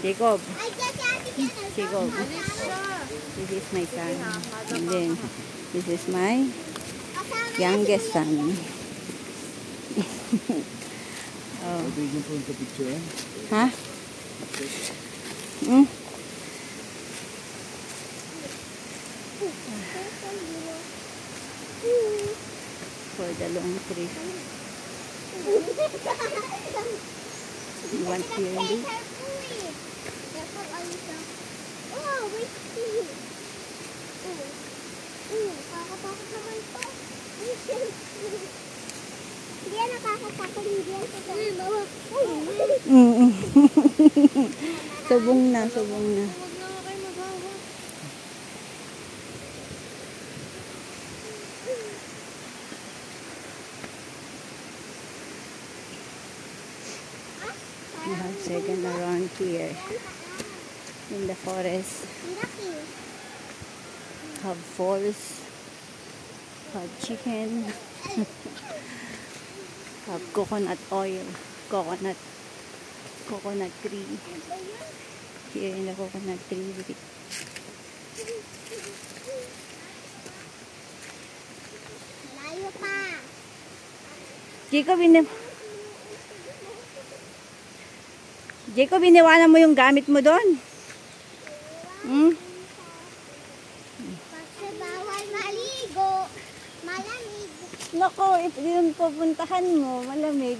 Jacob. Jacob. This is my son. And then, this is my youngest son. Oh. Huh? For the long trip. You want to hear me? Oh, wait. Nakakatakot naman to. Hindi yan nakakatakot. Hindi yan Subong na, subong na. We have second around here in the forest. Have falls, have chicken, have coconut oil, coconut tree. Here in the coconut tree. Malayo pa. Jacob, iniwanan mo yung gamit mo doon. Kasi bawal maligo. Malamig. Nako, ito yung pupuntahan mo. Malamig.